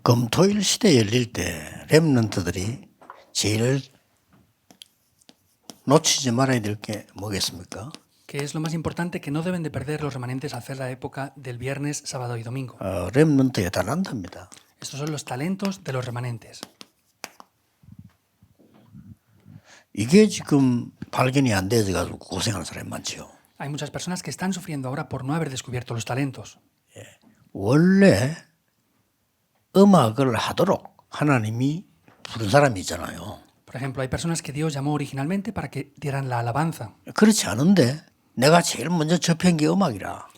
금토일 시대 열릴 때 렘넌트들이 제일 놓치지 말아야 될 게 뭐겠습니까? ¿Qué es lo más importante que no deben de perder los remanentes al hacer la época del viernes, sábado y domingo? 렘넌트의 달란트입니다. Estos son los talentos de los remanentes. 이게 지금 발견이 안 돼서 가지고 고생하는 사람이 많죠. Hay muchas personas que están sufriendo ahora por no haber descubierto los talentos. 원래 음악을 하도록 하나님이 부른 사람이 있잖아요. Por ejemplo, hay personas que Dios llamó originalmente para que dieran la alabanza, 그렇지 않은데 내가 제일 먼저 접한 게 음악이라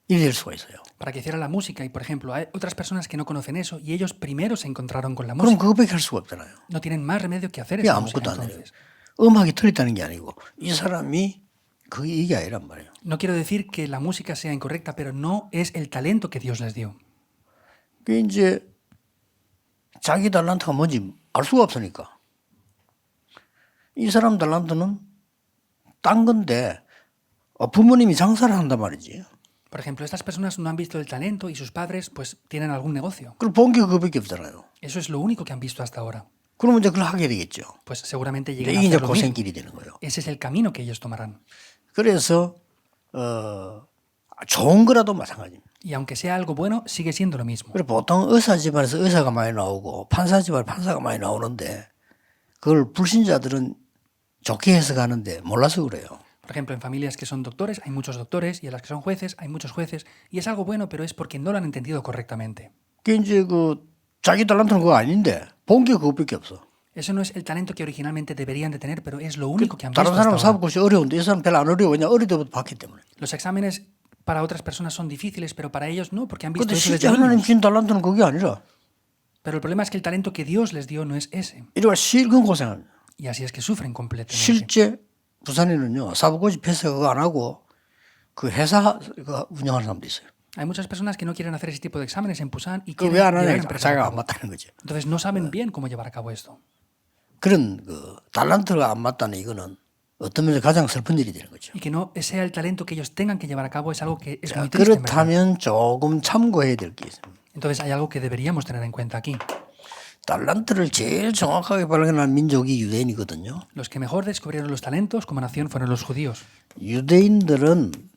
이래 될 수가 있어요. para que hiciera la música. Y, por ejemplo, hay otras personas que no conocen eso y ellos primero se encontraron con la 그럼 música. 그거밖에 할 수가 없잖아요. No tienen más remedio que hacer 그게 esa música 아무것도 안 돼요. entonces. 음악이 틀렸다는 게 아니고 이 사람이 그게 이게 아니란 말이에요. No quiero decir que la música sea incorrecta, pero no es el talento que Dios les dio. 그게 이제 자기 달란트가 뭔지 알 수가 없으니까 이 사람 달란트는 딴 건데 부모님이 장사를 한단 말이지. Por ejemplo, estas personas no han visto el talento y sus padres pues tienen algún negocio. 그걸 본 게 그거밖에 없잖아요. Eso es lo único que han visto hasta ahora. 그러면 이제 그걸 하게 되겠죠. Pues seguramente 이게 lleguen a 이제 hacer lo mismo. 고생길이 되는 거예요. Ese es el camino que ellos tomarán. 그래서 좋은 거라도 마찬가지입니다. Y aunque sea algo bueno, sigue siendo lo mismo. 그래 보통 의사 집안에서 의사가 많이 나오고 판사 집안에 판사가 많이 나오는데 그걸 불신자들은 좋게 해석하는데 몰라서 그래요. Por ejemplo, en familias que son doctores hay muchos doctores y en las que son jueces hay muchos jueces y es algo bueno, pero es porque no lo han entendido correctamente. 그게 이제 그 자기 달란트는 그거 아닌데 본 게 그거밖에 없어. Eso no es el talento que originalmente deberían de tener, pero es lo único que han visto 다른 hasta 사람은 ahora. 사법고시 어려운데 이 사람 별로 안 어려워. 왜냐 어릴 때부터 봤기 때문에. Los exámenes para otras personas son difíciles, pero para ellos no, porque han visto 근데 eso 실제 desde 하나님 niños. 준 달란트는 그게 아니라 Pero el problema es que el talento que Dios les dio no es ese. 이래가 실컷 고생합니다. Y así es que sufren completamente. 실제 부산에는요 사법고시 패스 그거 안 하고 그 회사 그거 운영하는 사람도 있어요. Hay muchas personas que no quieren hacer ese tipo de exámenes en Busan y 그 quieren 왜 안 llevar 하냐 empresas a 자기가 안 cabo. 맞다는 거죠. Entonces no saben bien cómo llevar a cabo esto. 그런 그 달란트가 안 맞다는 이거는 어떤 면에서 가장 슬픈 일이 되는 거죠. Y que no sea el talento que ellos tengan que llevar a cabo es algo que es muy triste. en verdad. 그렇다면 조금 참고해야 될 게 있습니다. Entonces hay algo que deberíamos tener en cuenta aquí. 달란트를 제일 정확하게 발견한 민족이 유대인이거든요. Los que mejor descubrieron los talentos como nación fueron los judíos. 유대인들은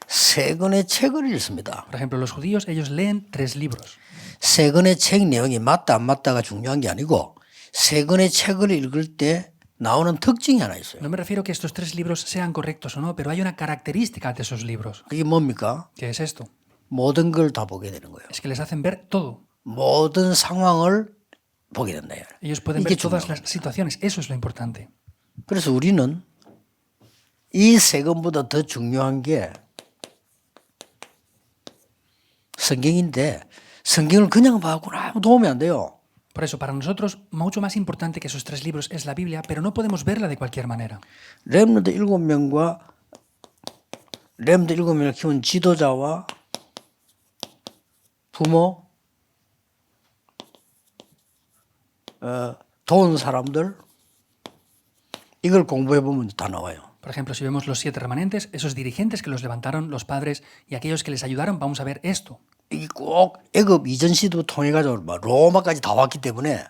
세 권의 책을 읽습니다. Por ejemplo, los judíos, ellos leen 3 libros. 세 권의 책 내용이 맞다 안 맞다가 중요한 게 아니고 세 권의 책을 읽을 때 나오는 특징이 하나 있어요. No me refiero que estos 3 libros sean correctos o no, pero hay una característica de esos libros. 그게 뭡니까? ¿Qué es esto? 모든 걸 다 보게 되는 거예요. Es que les hacen ver todo. 모든 상황을 보게 된다. Ellos pueden 이게 ver todas 중요한 las situaciones. Eso es lo importante. 그래서 우리는 이 세 권보다 더 중요한 게 성경인데 성경을 그냥 봐고는 아무 도움이 안 돼요. Por eso, para nosotros, mucho más importante que esos 3 libros es la Biblia, pero no podemos verla de cualquier manera. 렘넌트 7명과 렘넌트 7명을 키운 지도자와 부모, 도운 사람들 이걸 공부해 보면 다 나와요. Por ejemplo, si vemos los 7 remanentes, esos dirigentes que los levantaron, los padres y aquellos que les ayudaron, vamos a ver esto. 이게 꼭 애굽 이전 시도 통해 가지고 로마까지 다 왔기 때문에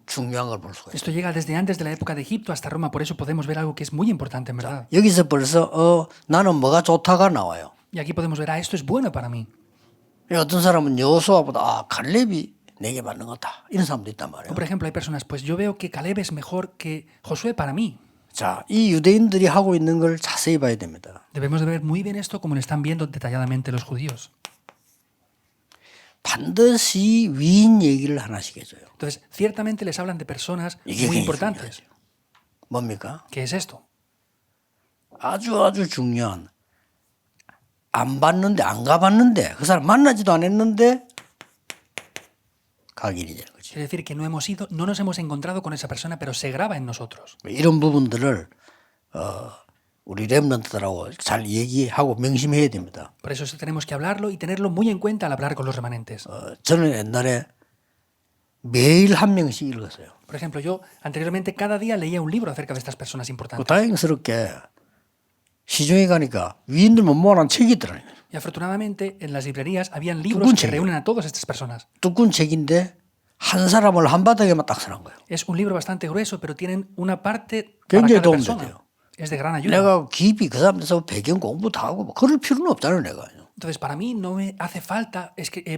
중요한 걸 볼 수가 있어요. Esto llega desde antes de la época de Egipto hasta Roma, por eso podemos ver algo que es muy importante en verdad. 여기서 벌써 나는 뭐가 좋다가 나와요. Y aquí podemos ver, esto es bueno para mí. 어떤 사람은 여호수아보다 갈렙이 내게 맞는 것 같다. 이런 사람도 있단 말이에요. O por ejemplo, hay personas, pues yo veo que Caleb es mejor que Josué para mí. 자, 이 유대인들이 하고 있는 걸 자세히 봐야 됩니다. Debemos de ver muy bien esto como lo están viendo detalladamente los judíos. 반드시 위인 얘기를 하나씩 해줘요. Entonces, ciertamente les hablan de personas 이게 muy 굉장히 importantes. 중요하죠. 뭡니까? ¿Qué es esto? 아주 중요한 안 봤는데 안 가봤는데 그 사람 만나지도 않았는데 각인이 되는 거죠. Quiere decir que no hemos ido, no nos hemos encontrado con esa persona, pero se graba en nosotros. 이런 부분들을 우리 렘넌트들하고 잘 얘기하고 명심해야 됩니다. Por eso tenemos que hablarlo y tenerlo muy en cuenta al hablar con los remanentes. 저는 옛날에 매일 한 명씩 읽었어요. Por ejemplo, yo anteriormente cada día leía un libro acerca de estas personas importantes. 다행스럽게 시중에 가니까 위인들만 모아놓은 책이 있더라고요. Y afortunadamente en las librerías habían libros que reúnen a todas estas personas. 두꺼운 책인데 한 사람을 한 바닥에만 딱 서는 거예요. Es un libro bastante grueso, pero tienen una parte para 굉장히 cada 도움 persona. 돼요. Es de gran ayuda. 내가 깊이 그 사람들서 배경 공부 다 하고 뭐 그럴 필요는 없잖아요, 내가. Entonces, para mí no me hace falta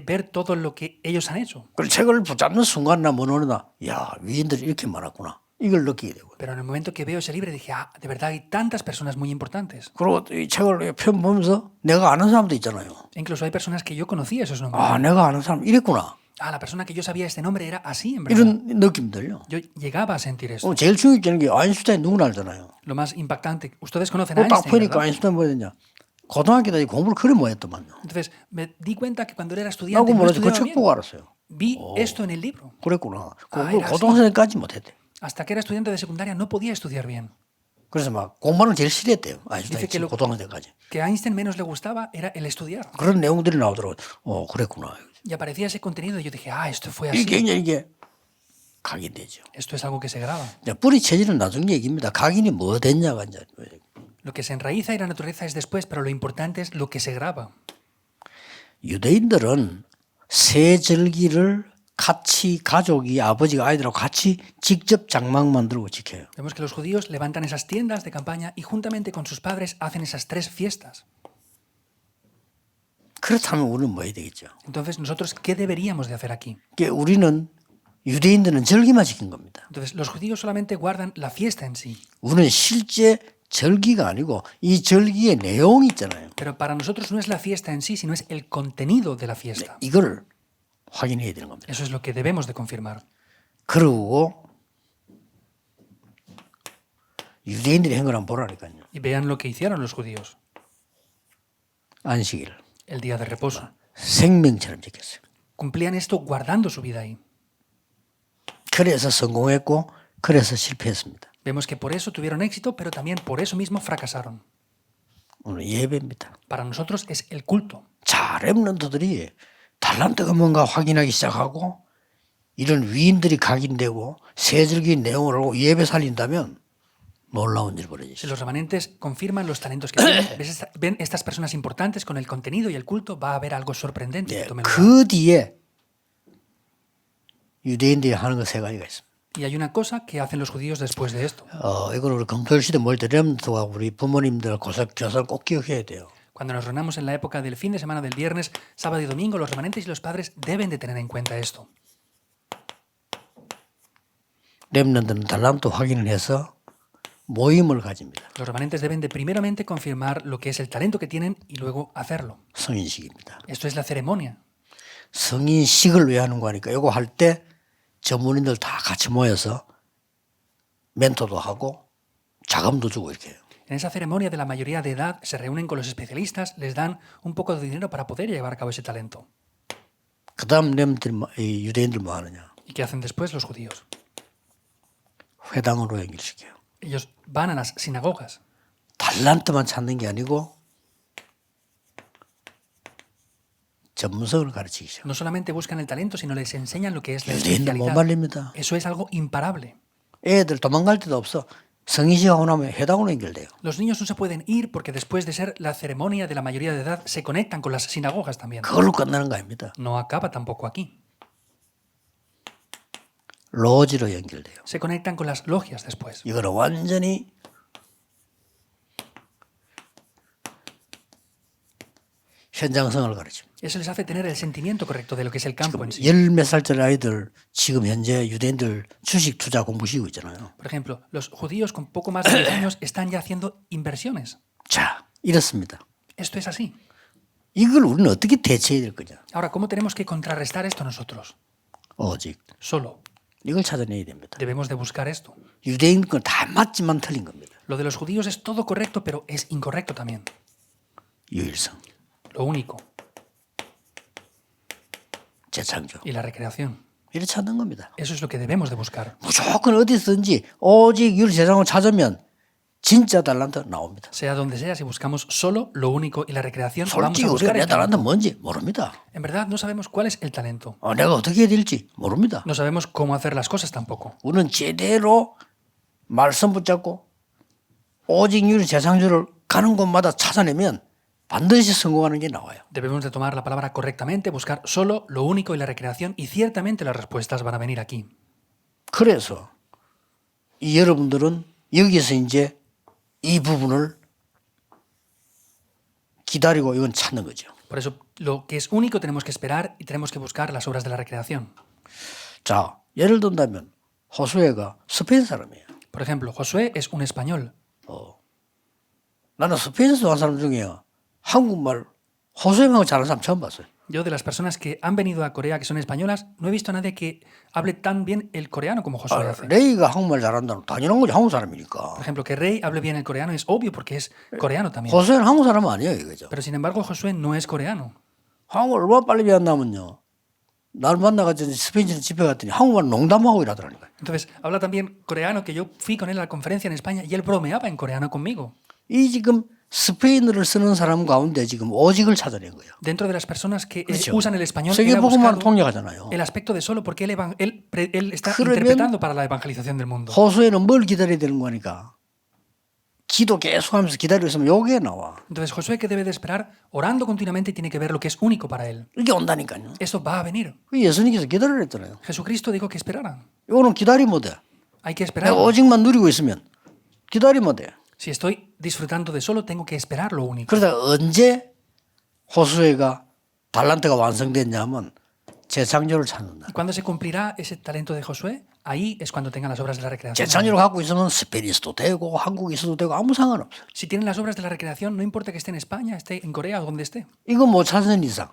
ver todo lo que ellos han hecho. 그 책을 붙잡는 순간이나 뭐 어느나 야, 위인들이 이렇게 많았구나. 이걸 느끼게 되고. Pero en el momento que veo ese libro dije, de verdad hay tantas personas muy importantes. 그리고 이 책을 편 보면서 내가 아는 사람도 있잖아요. Incluso hay personas que yo conocía esos nombres. 아, 내가 아는 사람 이랬구나. La persona que yo sabía este nombre era así, en verdad. 이런 느낌 들려. Yo llegaba a sentir esto. 제일 충격적인 게 아인슈타인 누구나 알잖아요. Lo más impactante, ustedes conocen a 딱 Einstein, 보니까 ¿verdad? 아인슈타인 뭐야 되냐. 고등학교 때 공부를 그래 못했더만요. Entonces me di cuenta que cuando era estudiante 나고 no 몰라서 그 estudiaba 책 bien. 보고 알았어요. Vi esto en el libro. 그랬구나. 공부를 era así. 고등학생까지 못했대. Hasta que era estudiante de secundaria no podía estudiar bien. 그래서 막 공부는 제일 싫어했대요. Dice 아인슈타인 que lo- 고등학생까지. Que a Einstein menos le gustaba era el estudiar. 그런 내용들이 나오더라고요. 그랬구나. Y aparecía ese contenido y yo dije, esto fue 이게 así. 굉장히 이게 각인되죠. Esto es algo que se graba. 이제 뿌리 체질은 나중 얘기입니다. 각인이 뭐 됐냐가 이제 Lo que se enraiza y la naturaleza es después, pero lo importante es lo que se graba. 유대인들은 새 절기를 같이 가족이 아버지가 아이들하고 같이 직접 장막 만들고 지켜요. Vemos que los judíos levantan esas tiendas de campaña y juntamente con sus padres hacen esas 3 fiestas. 그렇다면 우리는 뭐 해야 되겠죠? Entonces, ¿nosotros qué deberíamos de hacer aquí? 우리는 유대인들은 절기만 지킨 겁니다. Entonces, los judíos solamente guardan la fiesta en sí. 우리는 실제 절기가 아니고 이 절기의 내용이 있잖아요. Pero para nosotros no es la fiesta en sí, sino es el contenido de la fiesta. 이걸 확인해야 되는 겁니다. Eso es lo que debemos de confirmar. 그리고 유대인들이 한 걸 한번 보라니까요. Y vean lo que hicieron los judíos. 안식일. El día de reposo. 생명처럼 지켰어요. Cumplían esto guardando su vida ahí. 그래서 성공했고 그래서 실패했습니다. Vemos que por eso tuvieron éxito, pero también por eso mismo fracasaron. 오늘 예배입니다. Para nosotros es el culto. 자, 렘넌트들이 달란트가 뭔가 확인하기 시작하고 이런 위인들이 각인되고 세절기 내용을 알고 예배 살린다면 놀라운 일 Si 벌어지죠. los remanentes confirman los talentos que tienen, ven estas personas importantes con el contenido y el culto, va a haber algo sorprendente. que tome lugar. 그 뒤에 유대인들이 하는 거 세 가지가 있습니다. Y hay una cosa que hacen los judíos después de esto. 이걸 우리 금토일시대 모일 때 렘넌트가 우리 부모님들 교사를 꼭 기억해야 돼요. Cuando nos reunamos en la época del fin de semana del viernes, sábado y domingo, los remanentes y los padres deben de tener en cuenta esto. 렘넌트는 달란트 확인을 해서 모임을 가집니다. Los remanentes deben de primeramente confirmar lo que es el talento que tienen y luego hacerlo. 성인식입니다. Esto es la ceremonia. 성인식을 왜 하는 거니까 이거 할 때 전문인들 다 같이 모여서 멘토도 하고 자금도 주고 이렇게 해요. En esa ceremonia de la mayoría de edad se reúnen con los especialistas, les dan un poco de dinero para poder llevar a cabo ese talento. 그 다음 유대인들 뭐 하느냐. ¿Y qué hacen después los judíos? 회당으로 연결시켜요. Ellos van a las sinagogas. 달란트만 찾는 게 아니고 전문성을 가르치기 시작. No solamente buscan el talento, sino les enseñan lo que es la 유대인들 못 especialidad. 말립니다. Eso es algo imparable. 애들 도망갈 데도 없어. 성인식 하고 나면 회당으로 연결돼요. Los niños no se pueden ir porque después de ser la ceremonia de la mayoría de edad se conectan con las sinagogas también. 그걸로 끝나는 거 아닙니다. No acaba tampoco aquí. 로지로 연결돼요. Se conectan con las logias después. 이거는 완전히 현장성을 가르칩니다. Eso les hace tener el sentimiento correcto de lo que es el campo en sí. 열 몇 살짜리 아이들 지금 현재 유대인들 주식 투자 공부 시키고 있잖아요. Por ejemplo, los judíos con poco más de 10 años están ya haciendo inversiones. 자, 이렇습니다. Esto es así. 이걸 우리는 어떻게 대처해야 될 거냐? Ahora, ¿cómo tenemos que contrarrestar esto nosotros? 오직 Solo. 이걸 찾아내야 됩니다. Debemos de buscar esto. 유대인 건 다 맞지만 틀린 겁니다. Lo de los judíos es todo correcto, pero es incorrecto también. 유일성, Lo único. 재창조. Y la recreación. 이렇게 찾는 겁니다. Eso es lo que debemos de buscar. 무조건 어디서든지 오직 유일재상을 찾으면 진짜 달란트 나옵니다. Sea donde sea, si buscamos solo lo único y la recreación, vamos 솔직히 a 우리가 buscar 내 el 달란트 talento. 뭔지 모릅니다. En verdad, no sabemos cuál es el talento. 내가 어떻게 해야 될지 모릅니다. No sabemos cómo hacer las cosas tampoco. 우리는 제대로 말씀 붙잡고 오직 유일재상주를 가는 곳마다 찾아내면 반드시 성공하는 게 나와요. Debemos de tomar la palabra correctamente, buscar solo lo único y la recreación, y ciertamente las respuestas van a venir aquí. 그래서 이 여러분들은 여기서 이제 이 부분을 기다리고 이건 찾는 거죠. Por eso, lo que es único tenemos que esperar y tenemos que buscar las obras de la recreación. 자, 예를 든다면 호수에가 스페인 사람이에요. Por ejemplo, Josué es un español. 나는 스페인에서 온 사람 중에 한국말 호수에만 잘하는 사람 처음 봤어요. Yo, de las personas que han venido a Corea que son españolas, no he visto a nadie que hable tan bien el coreano como Josué hace. 레이가 한국말 잘한다는 당연한 거죠. 한국 사람이니까. Por ejemplo, que Rey hable bien el coreano es obvio porque es coreano también. 호수에는 한국 사람 아니에요, 이거죠. Pero sin embargo, Josué no es coreano. 한국을 얼마나 빨리 배웠냐면요. 날 만나가지고 스페인에서 집에 갔더니 한국말 농담하고 이러더라니까요. Entonces, habla también coreano, que yo fui con él a la conferencia en España y él bromeaba en coreano conmigo. 이 지금 스페인어를 쓰는 사람 가운데 지금 오직을 찾아낸 거예요. Dentro de las personas que 그렇죠. usan el español, él ha 세계복음만 buscado 통역하잖아요. el aspecto de solo porque él está 그러면 interpretando para la evangelización del mundo. 호수에는 뭘 기다려야 되는 거니까 기도 계속하면서 기다리고 있으면 요게 나와. Entonces, Josué, que debe de esperar, orando continuamente, tiene que ver lo que es único para él. 이게 온다니까요. Esto va a venir. 예수님께서 기다리라 했잖아요. Jesucristo dijo que esperaran. 이거는 기다리면 돼. Hay que 내가 esperar. 오직만 누리고 있으면 기다리면 돼. Si estoy disfrutando de solo, tengo que esperar lo único. 그러다 언제 호수에가 달란트가 완성됐냐면 재창조를 찾는다. ¿Y cuándo se cumplirá ese talento de Josué? Ahí es cuando tengan las obras de la recreación. 재창조를 갖고 있으면 스페인에서도 되고 한국에 있어도 되고 아무 상관없어요. Si tienen las obras de la recreación, no importa que esté en España, esté en Corea o donde esté. 이거 못 찾는 이상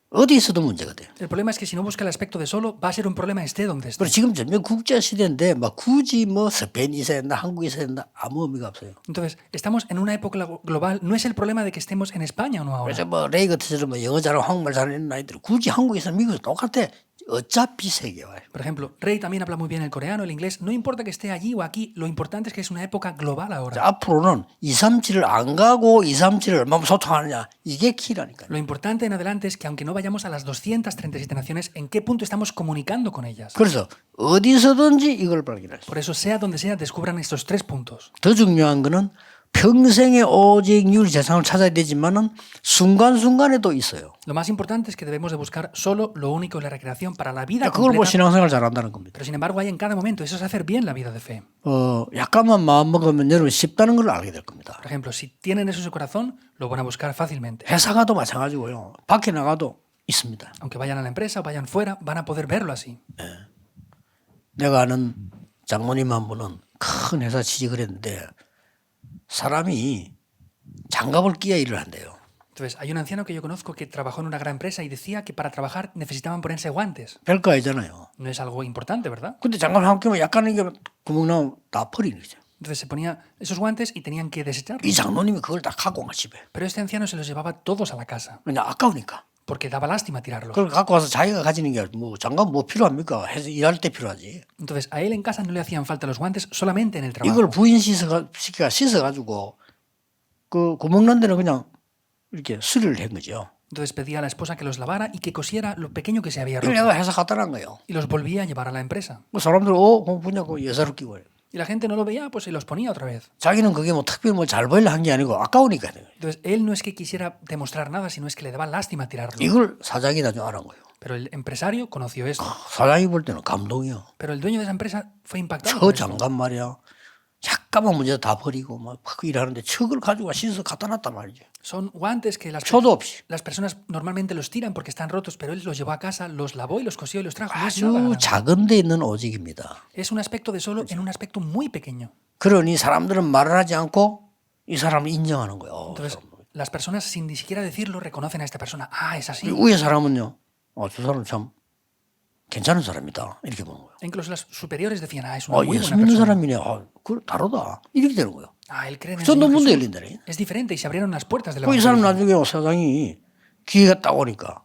어디 있어도 문제가 돼요. El problema es que si no busca el aspecto de solo, va a ser un problema esté donde esté. 그리고 지금 전면 국제 시대인데 막 굳이 뭐 스페인이 있어야 된다 한국이 있어야 된다 아무 의미가 없어요. Entonces, estamos en una época global. No es el problema de que estemos en España o no ahora. 그래서 뭐 레이 같은 뭐 영어 잘하고 한국말 잘하는 아이들 굳이 한국에서 미국에서 똑같아. 어차피 세계 와요. Por ejemplo, Rey también habla muy bien el coreano, el inglés. No importa que esté allí o aquí, lo importante es que es una época global ahora. 앞으로는 237을 안 가고 237을 얼마나 소통하느냐 이게 키라니까요. Lo importante en adelante es que aunque no vayamos a las 237 naciones, ¿en qué punto estamos comunicando con ellas? 그래서 어디서든지 이걸 발견할 수. Por eso, sea donde sea, descubran estos 3 puntos. 더 중요한 거는 평생의 오직 유일 재산을 찾아야 되지만은 순간순간에도 있어요. Lo más importante es que debemos de buscar solo lo único y la recreación para la vida 그걸 보고 completa. 신앙생활 잘한다는 겁니다. Pero sin embargo hay en cada momento. Eso es hacer bien la vida de fe. 약간만 마음 먹으면 여러분 쉽다는 걸 알게 될 겁니다. Por ejemplo, si tienen eso en su corazón, lo van a buscar fácilmente. 회사 가도 마찬가지고요. 밖에 나가도 있습니다. Aunque vayan a la empresa o vayan fuera, van a poder verlo así. 내가 아는 장모님 한 분은 큰 회사 취직을 했는데 사람이 장갑을 끼야 일을 한대요. Entonces, hay un anciano que yo conozco que trabajó en una gran empresa y decía que para trabajar necesitaban ponerse guantes. 별거 아니잖아요. No es algo importante, ¿verdad? 근데 장갑을 한 끼면 약간 이게 구멍 나면 다 버리는 거죠. Entonces se ponía esos guantes y tenían que desecharlos. 이 장모님이 그걸 다 갖고 가 집에. Pero este anciano se los llevaba todos a la casa, 그냥 아까우니까. porque daba lástima tirarlos. 그걸 갖고 와서 자기가 가지는 게 뭐 장갑 뭐 필요합니까? 해서 일할 때 필요하지. Entonces, a él en casa no le hacían falta los guantes solamente en el trabajo. 이걸 부인 시키가 씻어가지고 그 구멍 난 데는 그냥 이렇게 수리를 한 거죠. Entonces pedía a la esposa que los lavara y que cosiera lo pequeño que se había 이걸 roto. 내가 회사 갖다 놓은 거예요. Y los volvía a llevar a la empresa. 뭐 사람들 그거 보냐고 예사롭게 거예요. Y la gente no lo veía, pues se los ponía otra vez. 자기는 그게 뭐 특별히 뭐 잘 보이려 한 게 아니고 아까우니까. Entonces, él no es que quisiera demostrar nada, sino es que le daba lástima tirarlo. 이걸 사장이 나중에 알은 거예요. Pero el empresario conoció esto. 사장이 볼 때는 감동이요. Pero el dueño de esa empresa fue impactado 저 por esto. 장갑 말이야. 잠깐만 문제 다 버리고 막 일하는데 척을 가지고 씻어서 갖다 놨단 말이죠. Son guantes que 초도 없이. las personas normalmente los tiran porque están rotos, pero él los llevó a casa, los lavó y los cosió y los trajo. No es nada 아주 grande. 작은 데 있는 오직입니다. Es un aspecto de solo en un aspecto muy pequeño. 그러니 사람들은 말을 하지 않고 이 사람을 인정하는 거예요. Entonces, las personas sin ni siquiera decirlo reconocen a esta persona. Ah, es así. 위에 사람은요. 저 사람 참 괜찮은 사람이다. 이렇게 보는 거예요. Incluso las superiores decían, ah, es una muy 예수 buena 믿는 persona. 사람이네. 그 다르다. 이렇게 되는 거예요. Ah, él cree en el 전도 Señor 문도 Jesús. 열린다네. Es diferente y se abrieron las puertas del 이 사람 evangelio. 나중에 사장이 기회가 딱 오니까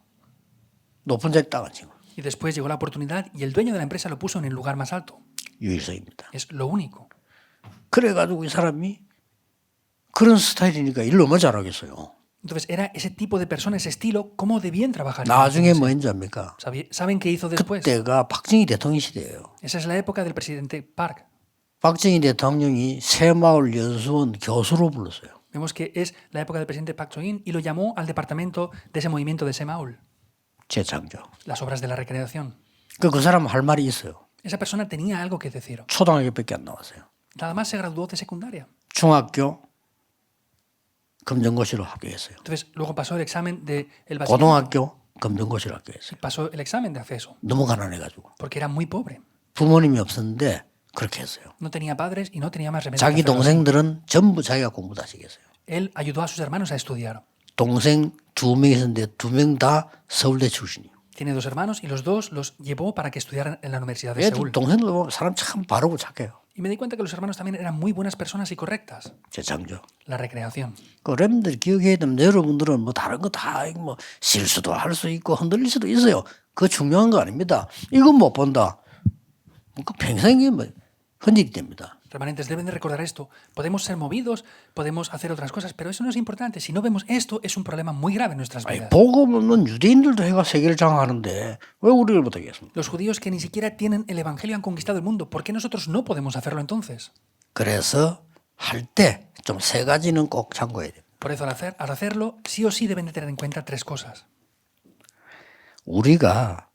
높은 자리 딱 앉힌 거예요. Y después llegó la oportunidad y el dueño de la empresa lo puso en el lugar más alto. 유일성입니다. Es lo único. 그래가지고 이 사람이 그런 스타일이니까 일을 얼마나 잘하겠어요. Entonces era ese tipo de persona, ese estilo, ¿cómo debían trabajar? 나중에 뭐 했는지 압니까? ¿Saben qué hizo después? 그때가 박정희 대통령 시대예요. Esa es la época del presidente Park. 박정희 대통령이 새마을 연수원 교수로 불렀어요. Vemos que es la época del presidente Park Chung-in y lo llamó al departamento de ese movimiento de Semaul, 재창조. las obras de la recreación. 그 사람 할 말이 있어요. Esa persona tenía algo que decir. 초등학교밖에 안 나왔어요. Nada más se graduó de secundaria. 중학교 검정고시로 합격했어요. Entonces, luego pasó el examen del bachillerato 고등학교 검정고시로 합격했어요. y pasó el examen de acceso, 너무 가난해가지고 porque era muy pobre. 부모님이 없었는데 그렇게 했어요. No tenía padres y no tenía más remedio. que 자기 hacerlo así. 동생들은 전부 자기가 공부 다 시켰어요. Él ayudó a sus hermanos a estudiar. 동생 2명 있었는데 2명 다 서울대 출신이에요. Tiene dos hermanos y los dos los llevó para que estudiaran en la Universidad de Seúl. 얘들 동생들 보면 사람 참 바르고 착해요. Y me di cuenta que los hermanos también eran muy buenas personas y correctas. 재창조. La recreación. 그 여러분들 기억해야 되면 여러분들은 뭐 다른 거 다 뭐 실수도 할 수 있고 흔들릴 수도 있어요. 그거 중요한 거 아닙니다. 이건 못 본다. 그 평생이 뭐 흔들이 됩니다. Remanentes deben de recordar esto. Podemos ser movidos, podemos hacer otras cosas, pero eso no es importante. Si no vemos esto, es un problema muy grave en nuestras 아니, vidas. 복음 없는 유대인들도 해가 세계를 장악하는데 왜 우리를 못하겠습니까? Los judíos que ni siquiera tienen el evangelio han conquistado el mundo. ¿Por qué nosotros no podemos hacerlo entonces? 그래서 할 때 좀 세 가지는 꼭 참고해야 돼요. Por eso, al hacerlo, sí o sí deben de tener en cuenta tres cosas. 우리가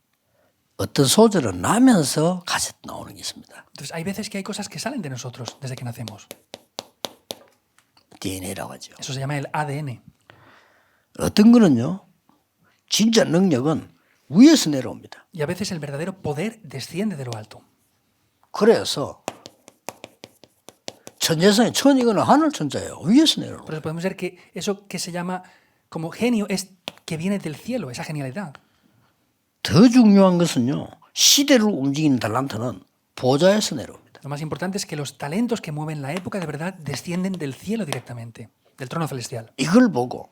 어떤 소재를 나면서 가서 나오는 게 있습니다. Entonces, hay veces que hay cosas que salen de nosotros desde que nacemos. DNA라고 하죠. Eso se llama el ADN. 어떤 거는요. 진짜 능력은 위에서 내려옵니다. Y a veces el verdadero poder desciende de lo alto. 그래서 천재성이 천이거나 하늘 천자예요. 위에서 내려오는 Por eso podemos ver que eso que se llama como genio es que viene del cielo, esa genialidad. 더 중요한 것은요. 시대를 움직이는 달란트는 보좌에서 내려옵니다. Lo más importante es que los talentos que mueven la época de verdad descienden del cielo directamente, del trono celestial. 이걸 보고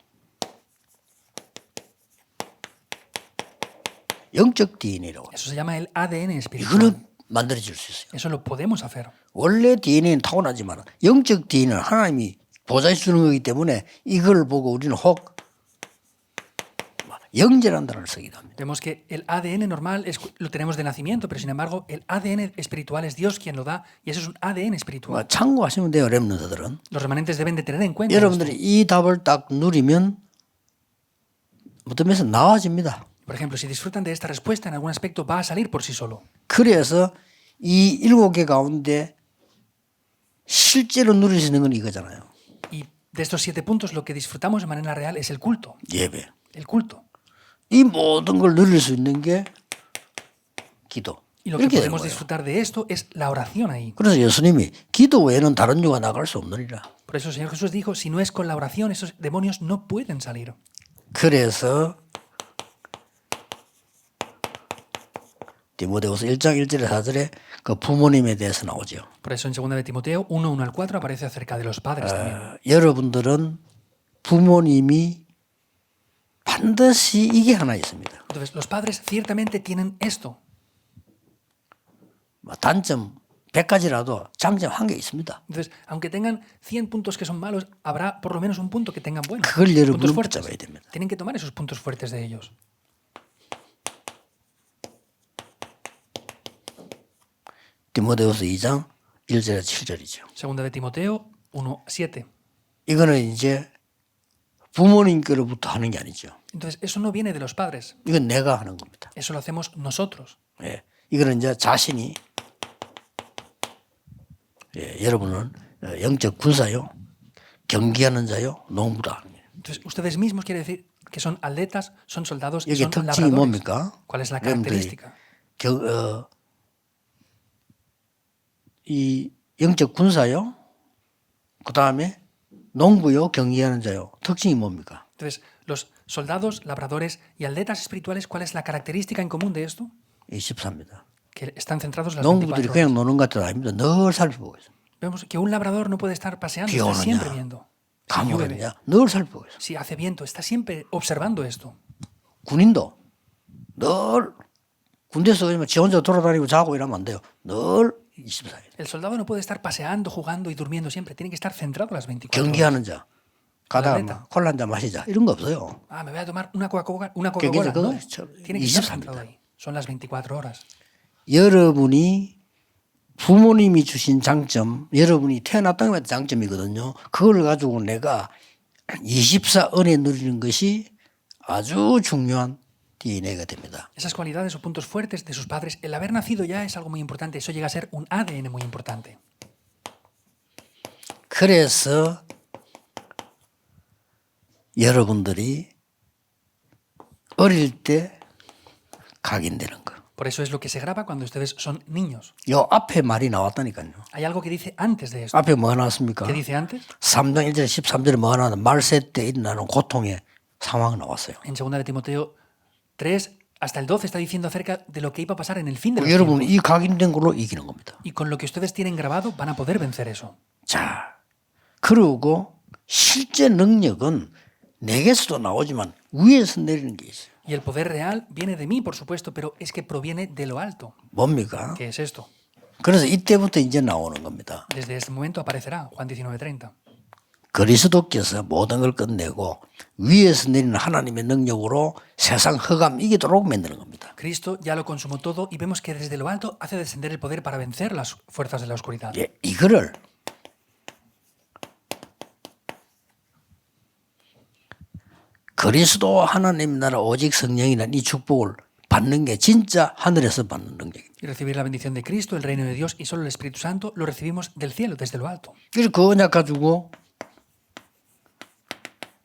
영적 DNA라고 Eso se llama el ADN espiritual. 이거는 만들어질 수 있어요. Eso lo podemos hacer. 원래 DNA는 타고나지만 영적 DNA는 하나님이 보좌에 주는 거기 때문에 이걸 보고 우리는 혹 영재라는 단어를 쓰기도 합니다. Vemos que el ADN normal lo tenemos de nacimiento, pero sin embargo el ADN espiritual es Dios quien lo da y eso es un ADN espiritual. 참고하시면 돼요. 렘넌트들은. Los remanentes deben de tener en cuenta esto. 여러분들이 이 답을 딱 누리면 어떤 면에서 나와집니다. Por ejemplo, si disfrutan de esta respuesta, en algún aspecto va a salir por sí solo. 그래서 이 7개 가운데 실제로 누릴 수 있는 건 이거잖아요. Y de estos 7 puntos, lo que disfrutamos de manera real es el culto. 예배. El culto. 이 모든 걸 누릴 수 있는 게 기도. Y lo que 이렇게 되는 podemos 거예요. disfrutar de esto es la oración ahí. 그래서 예수님이 기도 외에는 다른 유가 나갈 수 없느니라. Por eso el Señor Jesús dijo, si no es con la oración, esos demonios no pueden salir. 그래서 디모데후서 1장 1절에 4절에 그 부모님에 대해서 나오죠. Por eso en 2 de Timoteo 1, 1 al 4 aparece acerca de los padres también. 여러분들은 부모님이 반드시 이게 하나 있습니다. Entonces, los padres ciertamente tienen esto. 단점 100가지라도 장점 한 개 있습니다. Entonces, aunque tengan 100 puntos que son malos, habrá por lo menos un punto que tengan buenos. 그걸 Puntos 여러분은 fuertes. 붙잡아야 됩니다. Tienen que tomar esos puntos fuertes de ellos. 디모데후서 2장 1절에 7절이죠. 2 de Timoteo 1, 7. 이거는 이제 부모님께로부터 하는 게 아니죠. Entonces, eso no viene de los padres. 이건 내가 하는 겁니다. Eso lo hacemos nosotros. 예. 이거는 이제 자신이 여러분은 영적 군사요, 경기하는 자요, 농부다. Entonces, ustedes mismos quiere decir que son atletas, son soldados y 이게 son 특징이 labradores. 뭡니까? ¿Cuál es la 여러분들이 característica? 이 영적 군사요, 그 다음에 농부요, 경기하는 자요. 특징이 뭡니까? Entonces, los soldados, labradores y atletas espirituales, ¿cuál es la característica en común de esto? 24입니다. Que están centrados las 농부들이 24 그냥 horas. 노는 것 같은 아닙니다. 늘 살펴보고 있어요. Vemos que un labrador no puede estar paseando, ¿Qué está oña? siempre viendo. Si llueve, 감옥이냐? 늘 살펴보고 있어요. si hace viento, está siempre observando esto. 군인도 늘 군대에서 그냥 지 혼자 돌아다니고 자고 이러면 안 돼요. 늘 24일. El soldado no puede estar paseando, jugando y durmiendo siempre. Tiene que estar centrado las 24 horas. 경기하는 자. 가다가 아틀레타. 막 콜라 한잔 마시자. 이런 거 없어요. Ah, me voy a tomar una Coca-Cola. Que No, 그거 tiene que estar 24 centrado ahí. Son las 24 horas. 여러분이 부모님이 주신 장점, 여러분이 태어났다는 게 장점이거든요. 그걸 가지고 내가 24 은혜 누리는 것이 아주 중요한 DNA가 됩니다. Esas cualidades o puntos fuertes de sus padres, el haber nacido ya es algo muy importante. Eso llega a ser un ADN muy importante. 그래서 여러분들이 어릴 때 각인되는 거. Por eso es lo que se graba cuando ustedes son niños. 요 앞에 말이 나왔다니까요. Hay algo que dice antes de esto. 앞에 뭐가 나왔습니까? ¿Qué dice antes? 3장 1절 13절에 뭐가 나왔나? 말세 때 일어나는 고통의 상황이 나왔어요. En 2 de Timoteo 3 hasta el 12 está diciendo acerca de lo que iba a pasar en el fin de los 여러분 tiempos. 이 각인된 걸로 이기는 겁니다. Y con lo que ustedes tienen grabado van a poder vencer eso. 자, 그리고 실제 능력은 내게서도 나오지만 위에서 내리는 게 있어요. Y el poder real viene de mí, por supuesto, pero es que proviene de lo alto. 뭡니까? ¿Qué es esto? 그래서 이때부터 이제 나오는 겁니다. Desde este momento aparecerá, Juan 19:30. 그리스도께서 모든 걸 끝내고 위에서 내리는 하나님의 능력으로 세상 흑암 이기도록 만드는 겁니다. Cristo ya lo consumó todo y vemos que desde lo alto hace descender el poder para vencer las fuerzas de la oscuridad. 예, 이거를 그리스도 하나님 나라 오직 성령이라는 이 축복을 받는 게 진짜 하늘에서 받는 능력입니다. Y recibir la bendición de Cristo, el reino de Dios y solo el Espíritu Santo lo recibimos del cielo, desde lo alto. 그래서 그 언약 가지고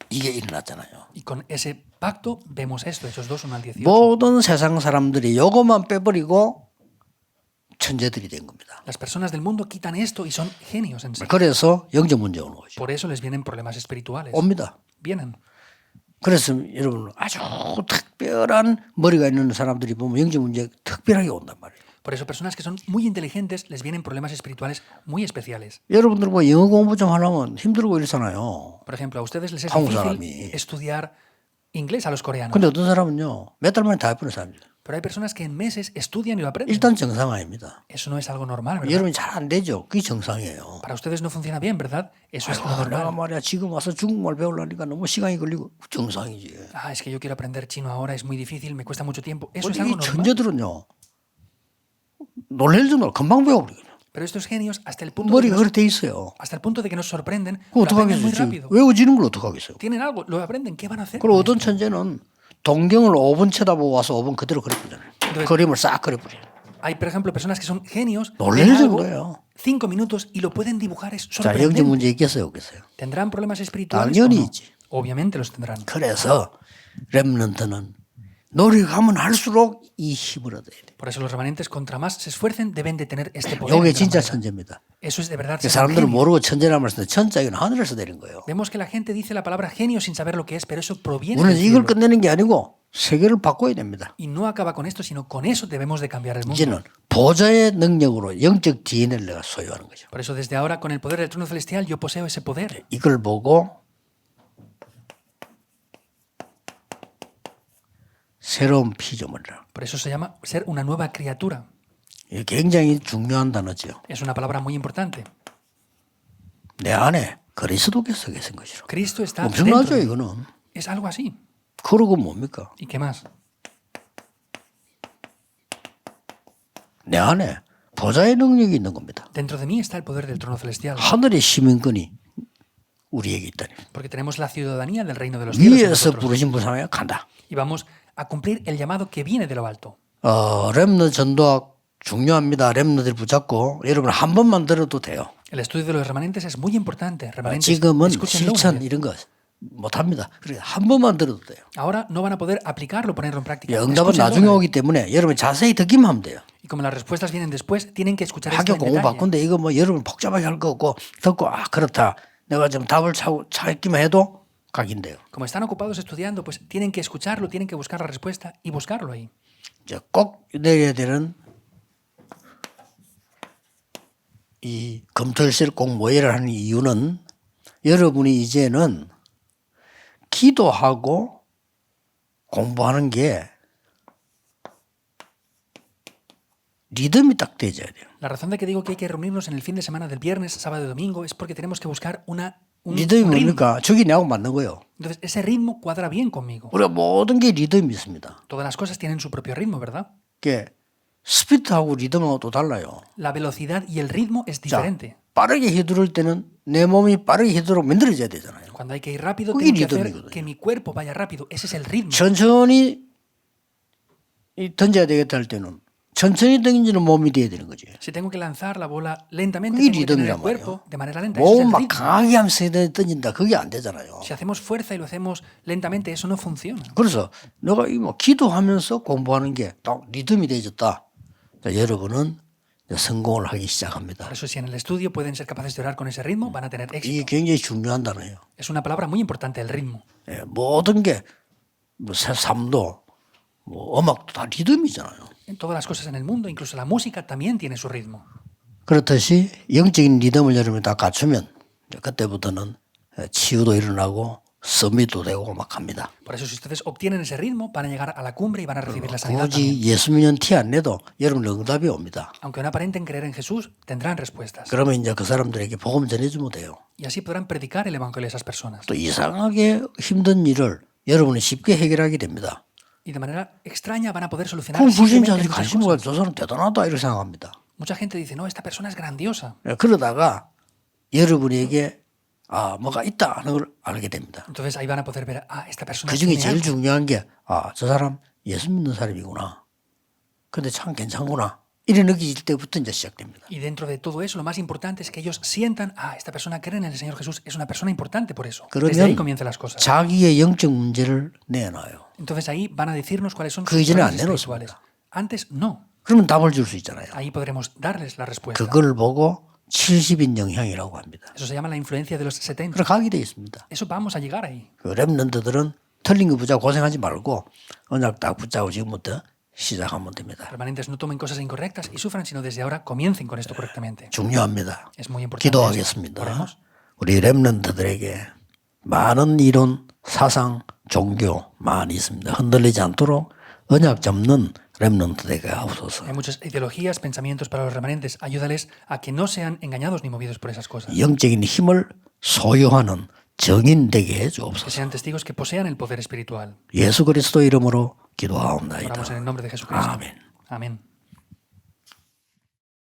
이게 일어났잖아요. Y con ese pacto vemos esto, Hechos 2, 1 al 18. 모든 세상 사람들이 요것만 빼버리고 천재들이 된 겁니다. Las personas del mundo quitan esto y son genios en sí. 그래서 영적 문제 오는 거죠. Por eso les vienen problemas espirituales. 옵니다. Vienen. 그래서 여러분 아주 특별한 머리가 있는 사람들이 보면 영적 문제 특별하게 온단 말이에요. Por eso personas que son muy inteligentes les vienen problemas espirituales muy especiales. 여러분들 뭐 영어 공부 좀 하려면 힘들고 이러잖아요. Por ejemplo, a ustedes les es 한국 difícil 사람이. estudiar inglés a los coreanos. 근데 어떤 사람은요 몇 달 만에 다 해버리는 사람이에요. Pero hay personas que en meses estudian y lo aprenden. 일단 정상 아닙니다. Eso no es algo normal, ¿verdad? 여러분이 잘 안 되죠. 그게 정상이에요. Para ustedes no funciona bien, ¿verdad? Eso es lo 내가 normal. 말이야 지금 와서 중국말 배우려니까 너무 시간이 걸리고 정상이지. Ah, es que yo quiero aprender chino ahora, es muy difícil, me cuesta mucho tiempo. Eso es 근데 algo 이 normal. 천재들은요 놀랄 정도로 금방 배워버리거든요. Pero estos genios, hasta el punto de 머리가 그렇게 돼 있어요. que nos sorprenden, 그거 lo aprenden muy 어떡하겠어요. 지금 rápido. 외워지는 걸 어떡하겠어요. Tienen algo, lo aprenden, ¿qué van a hacer? 그리고 어떤 천재는 동경을 5분 쳐다보고 와서 5분 그대로 그려버리잖아요. Entonces- 그림을 싹 그려버려요. Hay, por ejemplo, personas que son genios, 놀랄 ven algo, 정도예요. 5 minutos y lo pueden dibujar, es 자, 영적 sorprendente. 문제 있겠어요, 없겠어요? ¿Tendrán problemas espirituales? 당연히 o no? 있지. Obviamente los tendrán. 그래서 렘넌트는 노력하면 할수록 이 힘을 얻어야 돼. Por eso los remanentes, contra más se esfuercen, deben de tener este poder. 이게 de la 진짜 humanidad. 천재입니다. Eso es de verdad. ser un 사람들은 genio. 모르고 천재라는 말씀 천자 이건 하늘에서 내린 거예요. Vemos que la gente dice la palabra genio sin saber lo que es, pero eso proviene 우리는 del 이걸 cielo. 끝내는 게 아니고 세계를 바꿔야 됩니다. Y no acaba con esto, sino con eso debemos de cambiar el mundo. 이제는 보좌의 능력으로 영적 DNA를 내가 소유하는 거죠. Por eso desde ahora, con el poder del trono celestial, yo poseo ese poder. 이걸 보고 새로운 피조물이라. Por eso se llama ser una nueva criatura. 이게 굉장히 중요한 단어죠. Es una palabra muy importante. 내 안에 그리스도께서 계신 것이로. Cristo está 엄청나죠 dentro de mí. 이거는. Es algo así. 그러고 뭡니까? ¿Y qué más? 내 안에 보좌의 능력이 있는 겁니다. Dentro de mí está el poder del trono celestial. 하늘의 시민권이 우리에게 있다니. Porque tenemos la ciudadanía del reino de los cielos. en 위에서 nosotros. 부르신 분상에 간다. Y vamos a cumplir el llamado que viene de lo alto. 렘너 전도학 중요합니다. 렘너들 붙잡고 여러분 한 번만 들어도 돼요. El estudio de los remanentes es muy importante. Remanentes, 지금은 escúchenlo una 실천 vez. 이런 거 못합니다. 그러니까 한 번만 들어도 돼요. Ahora no van a poder aplicarlo, ponerlo en práctica. 응답은 Escúchenlo 나중에 una vez. 오기 때문에 여러분 자세히 듣기만 하면 돼요. Y como las respuestas vienen después, tienen que escuchar esto 학교 en 공부 detalle. 바꾼데 이거 뭐 여러분 복잡하게 할 거 없고 듣고 그렇다. 내가 좀 답을 찾기만 해도 각인돼요. Como están ocupados estudiando, pues tienen que escucharlo, tienen que buscar la respuesta y buscarlo ahí. 이제 꼭 내려야 되는 이 검토일실 꼭 모여라 하는 이유는 여러분이 이제는 기도하고 공부하는 게 리듬이 딱 되어야 돼요. La razón de que digo que hay que reunirnos en el fin de semana del viernes, sábado y domingo es porque tenemos que buscar un 리듬이 ritmo. 뭡니까? 저기 내하고 맞는 거예요. Entonces, ese ritmo cuadra bien conmigo. 우리가 모든 게 리듬이 있습니다. Todas las cosas tienen su propio ritmo, ¿verdad? 그게 스피드하고 리듬하고 또 달라요. La velocidad y el ritmo es 자, diferente. 빠르게 휘두를 때는 내 몸이 빠르게 휘두르고 만들어져야 되잖아요. Cuando hay que ir rápido, 그게 tengo que hacer 리듬이거든요. que mi cuerpo vaya rápido. Ese es el ritmo. 천천히 던져야 되겠다 할 때는 천천히 던지는 몸이 돼야 되는 거지. Si tengo que lanzar la bola lentamente, 그게 tengo que tener el 리듬이란 cuerpo 말이에요. de manera lenta. Ese es 몸 el 막 ritmo. 강하게 하면서 던진다. 그게 안 되잖아요. Si hacemos fuerza y lo hacemos lentamente, eso no funciona. 그래서 내가 이 뭐 기도하면서 공부하는 게 딱 리듬이 되어졌다. 자, 여러분은 이제 성공을 하기 시작합니다. Por eso, si en el estudio pueden ser capaces de orar con ese ritmo, van a tener 이게 éxito. 굉장히 중요한 단어예요. Es una palabra muy importante, el ritmo. 예, 모든 게 뭐 삶도 뭐 음악도 다 리듬이잖아요. En todas las cosas en el mundo, incluso la música, también tiene su ritmo. 그렇듯이 영적인 리듬을 여러분이 다 갖추면 이제 그때부터는 치유도 일어나고 서밋도 되고 막 합니다. Por eso, si ustedes obtienen ese ritmo, van a llegar a la cumbre y van a recibir la sanidad también. 굳이 예수 믿는 티 안 내도 여러분 응답이 옵니다. Aunque no aparenten creer en Jesús, tendrán respuestas. 그러면 이제 그 사람들에게 복음 전해주면 돼요. Y así podrán predicar el evangelio a esas personas. 또 이상하게 힘든 일을 여러분이 쉽게 해결하게 됩니다. Y de manera extraña van a poder solucionar 그럼 simplemente 불신자들이 muchas 관심 보고 cosas. 저 사람 대단하다 이렇게 생각합니다. Mucha gente dice, no, esta persona es grandiosa. 그러다가 여러분에게 뭐가 있다 하는 걸 알게 됩니다. Entonces ahí van a poder ver, esta persona 그 중에 tiene 제일 algo. 중요한 게 저 사람 예수 믿는 사람이구나. 근데 참 괜찮구나. 이래 느낄 때부터 이제 시작됩니다. Y dentro de todo eso, lo más importante es que ellos sientan, esta persona cree en el Señor Jesús, es una persona importante por eso. Desde ahí 그러면 comienzan las cosas. 자기의 영적 문제를 내놔요. Entonces ahí van a decirnos cuáles son 그 sus 이전에 안 problemas 내놓습니다. espirituales. Antes no. 그러면 답을 줄 수 있잖아요. Ahí podremos darles la respuesta. 그걸 보고 70인 영향이라고 합니다. Eso se llama la influencia de los 70. 그래 가게 되어 있습니다. Eso vamos a llegar ahí. 그 랩런트들은 틀린 거 붙잡고 고생하지 말고 언약 딱 붙잡고 지금부터 시작하면 됩니다. Permanentes no tomen cosas incorrectas y sufran, sino desde ahora comiencen con esto correctamente. 중요합니다. Es muy importante. 기도하겠습니다. Oremos. 우리 랩런트들에게 많은 이론, 사상, 종교 많이 있습니다. 흔들리지 않도록 언약 잡는 랩런트들에게 하옵소서. Hay muchas ideologías, pensamientos para los remanentes. Ayúdales a que no sean engañados ni movidos por esas cosas. 영적인 힘을 소유하는 정인 되게 해 Que 주옵소서. sean testigos que posean el poder espiritual. 예수 그리스도 이름으로 Oramos en 기도하옵나이다. el nombre de Jesucristo. 아멘. Amén.